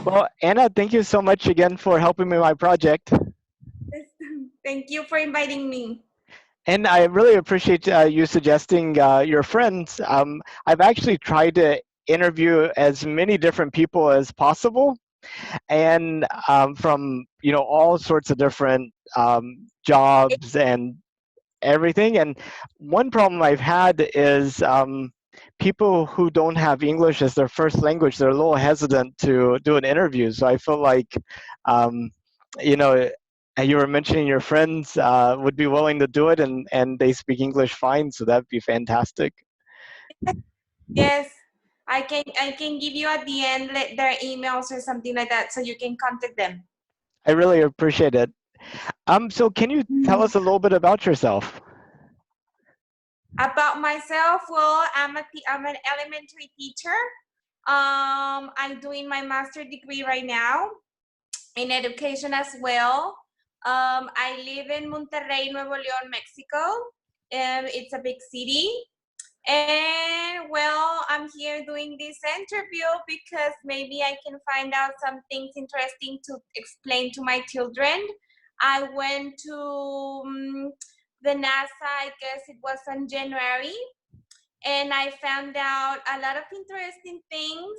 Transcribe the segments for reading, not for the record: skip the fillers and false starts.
Well, Anna, thank you so much again for helping me with my project. Yes. Thank you for inviting me. And I really appreciate you suggesting your friends. I've actually tried to interview as many different people as possible, and from all sorts of different jobs and everything. And one problem I've had is people who don't have English as their first language, they're a little hesitant to do an interview. So I feel like, um, you know, you were mentioning your friends would be willing to do it, and they speak English fine, so that'd be fantastic. Yes, I can give you at the end their emails or something like that, so you can contact them. I really appreciate it. So can you tell us a little bit about yourself? About myself, well, I'm an elementary teacher. I'm doing my master degree right now in education as well. I live in Monterrey, Nuevo León, Mexico. It's a big city. And well, I'm here doing this interview because maybe I can find out some things interesting to explain to my children. I went to the NASA, I guess it was in January, and I found out a lot of interesting things.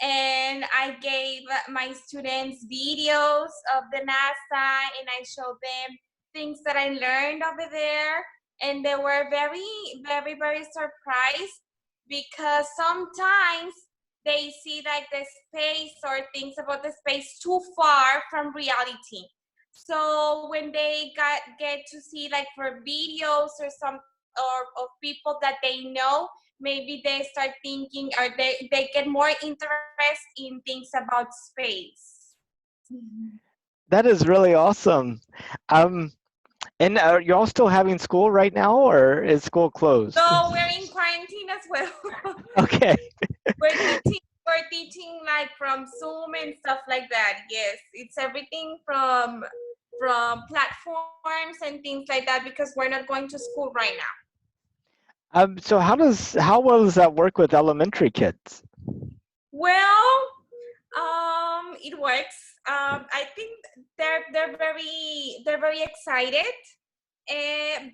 And I gave my students videos of the NASA, and I showed them things that I learned over there. And they were very, very, very surprised because sometimes they see like the space or things about the space too far from reality. So when they get to see like for videos or some or of people that they know, maybe they start thinking or they get more interest in things about space. That is really awesome. Um, and are you all still having school right now, or is school closed? So we're in quarantine as well. Okay. we're teaching like from Zoom and stuff like that. Yes, it's everything from platforms and things like that because we're not going to school right now. So how well does that work with elementary kids? Well, it works. I think they're very excited,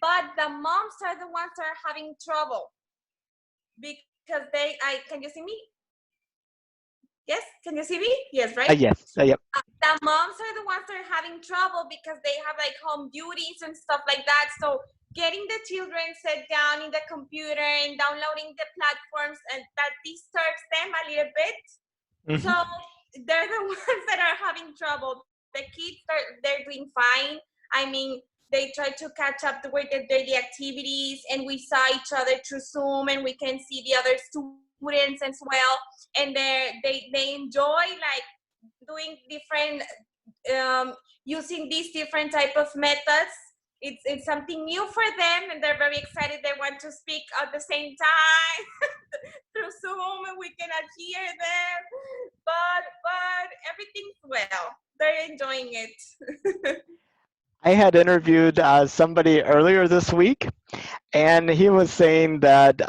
but the moms are the ones that are having trouble because can you see me? Yes, can you see me? Yes, right? Yes. Yep. The moms are the ones that are having trouble because they have like home duties and stuff like that. So getting the children set down in the computer and downloading the platforms and that disturbs them a little bit. So Hmm. they're the ones that are having trouble. The kids they're doing fine. I mean, they try to catch up with their daily activities, and we saw each other through Zoom, and we can see the other students as well. And they enjoy like doing different using these different type of methods. It's something new for them, and they're very excited. They want to speak at the same time through Zoom, and we cannot hear them. But everything's well. They're enjoying it. I had interviewed somebody earlier this week, and he was saying that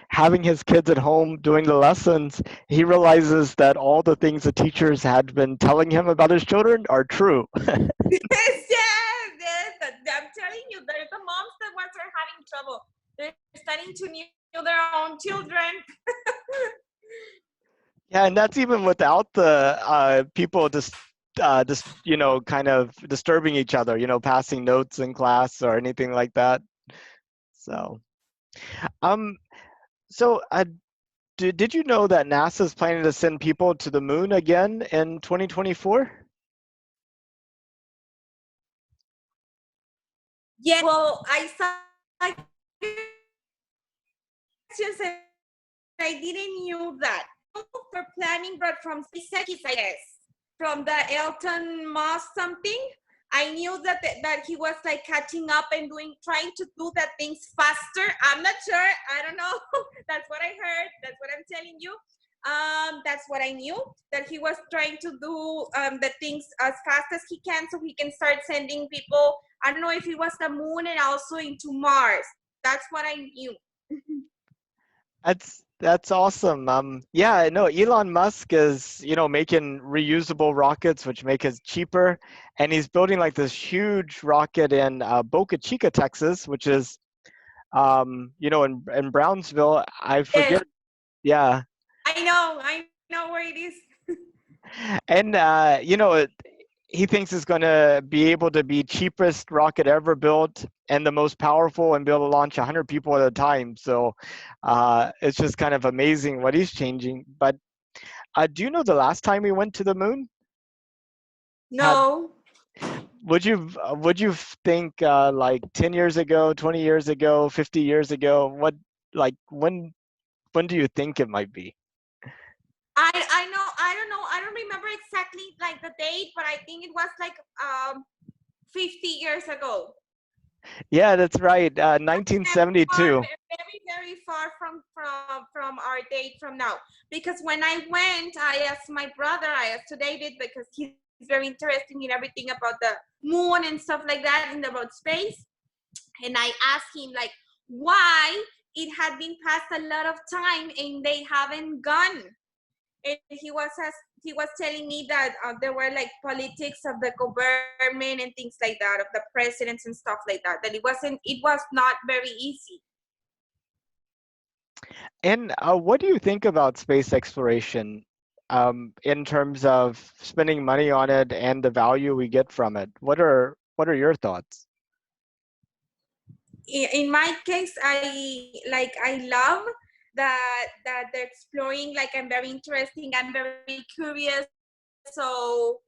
having his kids at home doing the lessons, he realizes that all the things the teachers had been telling him about his children are true. Yes, yes, yes. I'm telling you, there's the moms that ones are having trouble. They're starting to know their own children. Yeah, and that's even without the people just kind of disturbing each other, passing notes in class or anything like that. So, um, so did you know that NASA is planning to send people to the moon again in 2024? Yeah, well, I saw questions and I didn't knew that. For planning, but from SpaceX, I guess, from the Elton Musk something. I knew that he was like catching up and trying to do the things faster. I'm not sure. I don't know. That's what I heard. That's what I'm telling you. That's what I knew, that he was trying to do the things as fast as he can so he can start sending people. I don't know if it was the moon and also into Mars. That's what I knew. That's That's awesome. Yeah, no, Elon Musk is, making reusable rockets, which make it cheaper, and he's building like this huge rocket in Boca Chica, Texas, which is, in Brownsville. I Yes, forget. Yeah, I know where it is. and he thinks it's going to be able to be cheapest rocket ever built and the most powerful and be able to launch 100 people at a time. So it's just kind of amazing what he's changing. But do you know the last time we went to the moon? Had No, would you think like 10 years ago, 20 years ago, 50 years ago? What like when do you think it might be? I know, I don't know, I don't remember exactly like the date, but I think it was like 50 years ago. Yeah, that's right. Very far, 1972. very very far from our date from now. Because when I went, I asked my brother, I asked to David because he's very interested in everything about the moon and stuff like that, and about space. And I asked him like why it had been passed a lot of time and they haven't gone. And he was telling me that there were like politics of the government and things like that, of the presidents and stuff like that. That it was not very easy. And what do you think about space exploration in terms of spending money on it and the value we get from it? What are your thoughts? In my case, I love that they're exploring. Like I'm very interesting. I'm very curious. So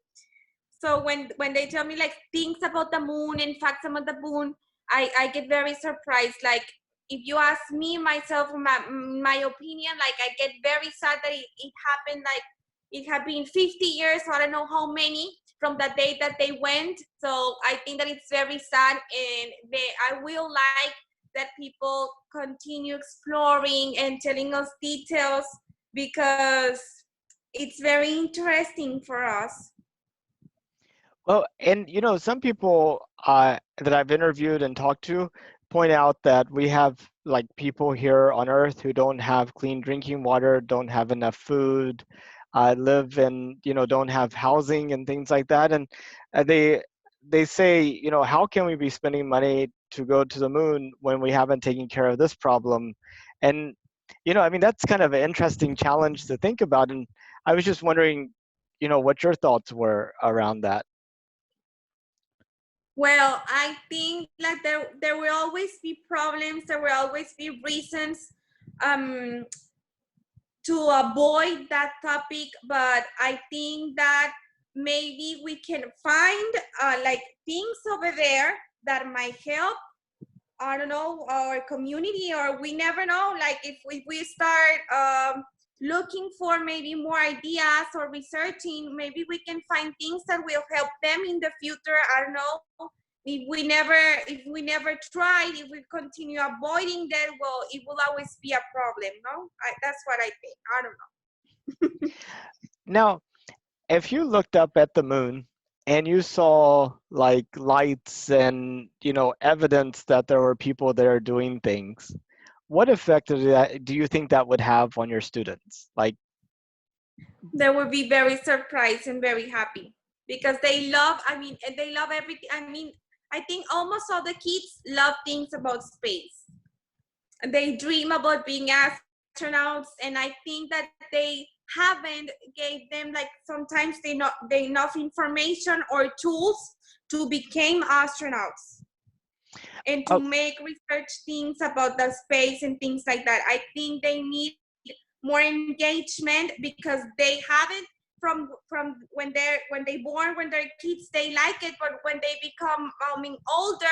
when they tell me like things about the moon and facts about the moon, I get very surprised. Like if you ask me myself, my opinion, like I get very sad that it happened. Like it had been 50 years, so I don't know how many from the day that they went. So I think that it's very sad, and I will like that people continue exploring and telling us details because it's very interesting for us. Well, and some people that I've interviewed and talked to point out that we have like people here on Earth who don't have clean drinking water, don't have enough food, live and don't have housing and things like that. And they say, how can we be spending money to go to the moon when we haven't taken care of this problem? And I mean that's kind of an interesting challenge to think about. And I was just wondering, what your thoughts were around that. Well, I think like there will always be problems. There will always be reasons um, to avoid that topic. But I think that maybe we can find like things over there that might help. I don't know, our community, or we never know. Like if we start looking for maybe more ideas or researching, maybe we can find things that will help them in the future. I don't know. If we never tried, if we continue avoiding that, well, it will always be a problem. No, that's what I think. I don't know. Now, if you looked up at the moon and you saw like lights and evidence that there were people there doing things, what effect do you think that would have on your students? Like, They will be very surprised and very happy because they love. I mean, they love everything. I mean, I think almost all the kids love things about space. They dream about being astronauts, and I think that they haven't gave them like sometimes they enough information or tools to become astronauts and to oh, make research things about the space and things like that. I think they need more engagement because they haven't from when they born, when they're kids they like it, but when they become older,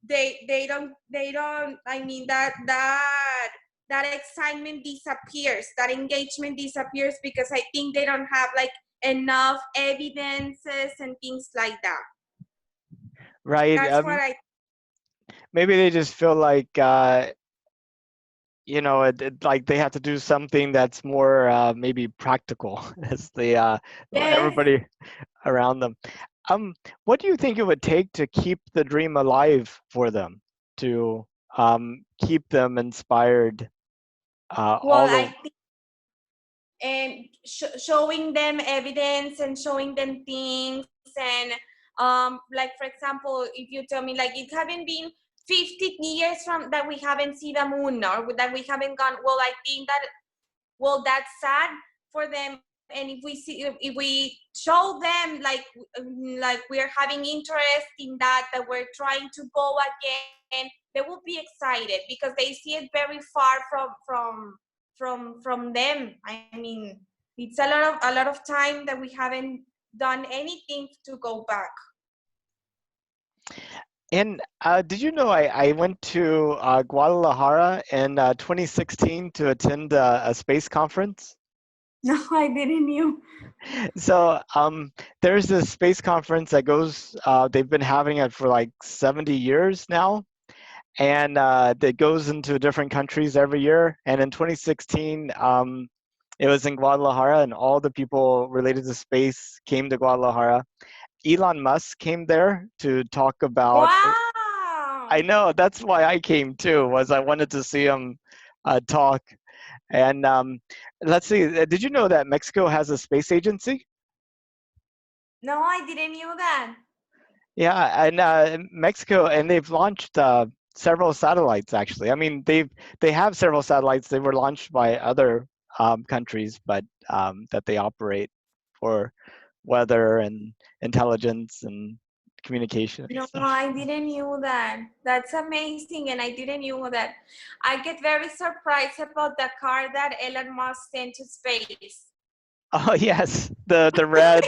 they don't, I mean, that excitement disappears, that engagement disappears because I think they don't have like enough evidences and things like that. right. That's what I Maybe they just feel like like they have to do something that's more maybe practical as Yes. everybody around them. What do you think it would take to keep the dream alive for them, to keep them inspired? Well, all I of. think and showing them evidence and showing them things and like for example, if you tell me like it haven't been 50 years from that we haven't seen the moon or that we haven't gone, well, I think that, well, that's sad for them. And if we show them like we're having interest in that we're trying to go again, they will be excited because they see it very far from them. I mean, it's a lot of time that we haven't done anything to go back. And did you know I went to Guadalajara in 2016 to attend a space conference? No, I didn't knew. So there's this space conference that goes, they've been having it for like 70 years now. And that goes into different countries every year. And in 2016, it was in Guadalajara, and all the people related to space came to Guadalajara. Elon Musk came there to talk about. I Wow. know that's why I came too. Was I wanted to see him talk. And let's see. Did you know that Mexico has a space agency? No, I didn't knew that. Yeah, and Mexico, and they've launched several satellites. Actually, I mean they have several satellites. They were launched by other countries, but that they operate for weather and intelligence and communication and No, stuff. I didn't knew that. That's amazing, and I didn't knew that. I get very surprised about the car that Elon Musk sent to space. Oh yes, the red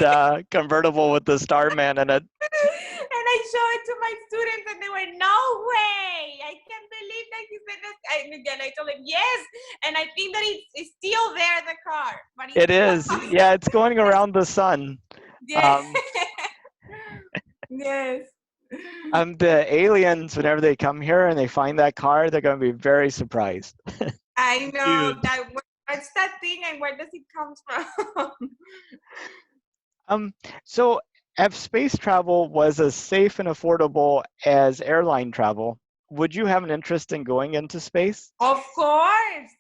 convertible with the Starman in it. And I show it to my students, and they were, "No way! I can't believe that he said this." And again, I told them yes, and I think that it's still there, the car, but It it's is. flying. Yeah, it's going around the sun. Yes, Um, yes. the aliens, whenever they come here and they find that car, they're going to be very surprised. I It's know huge. that. What's that thing, and where does it come from? Um, so if space travel was as safe and affordable as airline travel, would you have an interest in going into space? Of course,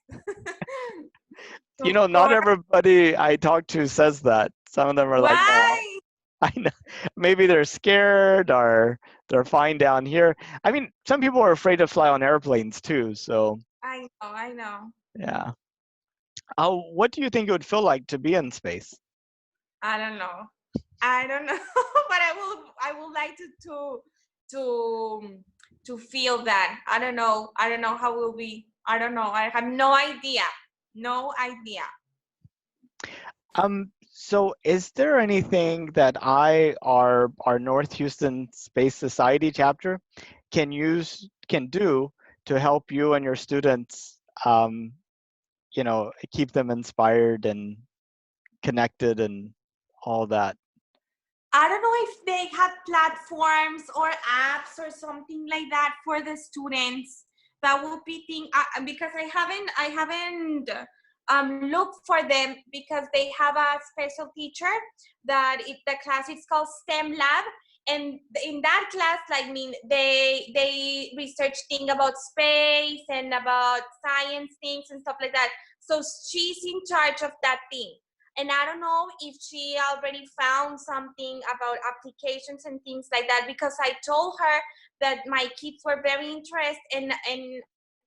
You of know, not course. everybody I talk to says that. Some of them are like, no, Why? I know. Maybe they're scared or they're fine down here. I mean, some people are afraid to fly on airplanes too. So, I know, I know. yeah. What do you think it would feel like to be in space? I don't know. I don't know, but I would like to to feel that. I don't know. I don't know how it will be. I don't know. I have no idea. No idea. So is there anything that our North Houston Space Society chapter can do to help you and your students, keep them inspired and connected and all that? I don't know if they have platforms or apps or something like that for the students. That would be thing because I haven't looked for them because they have a special teacher the class is called STEM Lab, and in that class, like, I mean, they research things about space and about science things and stuff like that. So she's in charge of that thing, and I don't know if she already found something about applications and things like that, because I told her that my kids were very interested, and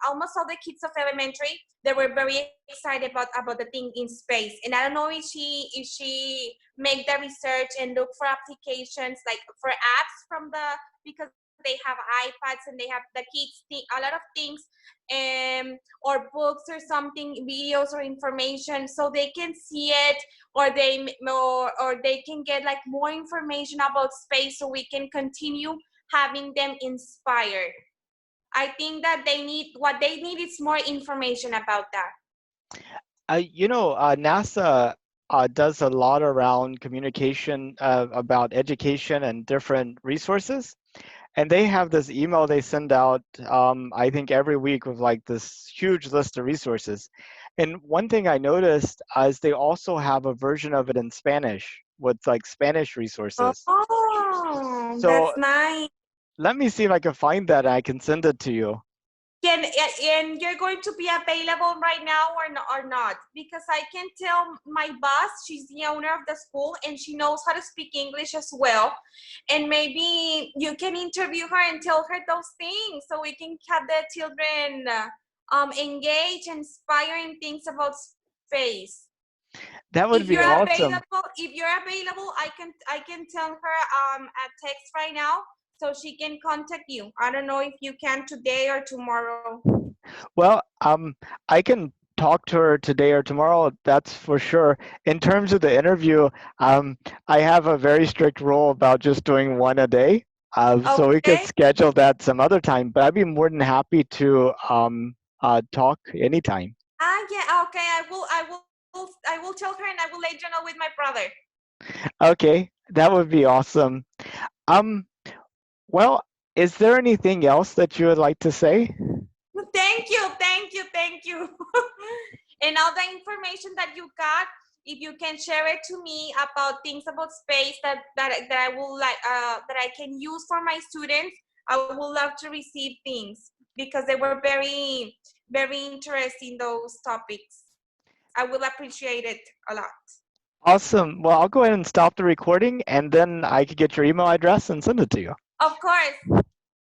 almost all the kids of elementary, they were very excited about the thing in space. And I don't know if she make the research and look for applications, like for apps from the, because they have iPads and they have the kids a lot of things, or books or something, videos or information, so they can see it, or they can get like more information about space, so we can continue having them inspired. I think that what they need is more information about that. NASA does a lot around communication about education and different resources. And they have this email they send out, I think every week, with like this huge list of resources. And one thing I noticed is they also have a version of it in Spanish with like Spanish resources. Oh, So that's nice. let me see if I can find that and I can send it to you. and you're going to be available right now or not? Because I can tell my boss, she's the owner of the school, and she knows how to speak English as well. And maybe you can interview her and tell her those things so we can have the children engage and inspiring things about space. That would If be you're awesome. available, I can tell her a text right now so she can contact you. I don't know if you can today or tomorrow. Well, I can talk to her today or tomorrow, that's for sure. In terms of the interview, um, I have a very strict rule about just doing one a day. So we could Okay. schedule that some other time, but I'd be more than happy to talk anytime. Yeah. Okay. I will tell her and I will let you know with my brother. Okay, that would be awesome. Um, well, is there anything else that you would like to say? Thank you. Thank you. Thank you. And all the information that you got, if you can share it to me about things about space that I will like that I can use for my students, I would love to receive things because they were very interesting those topics. I will appreciate it a lot. Awesome. Well, I'll go ahead and stop the recording and then I could get your email address and send it to you. Of course.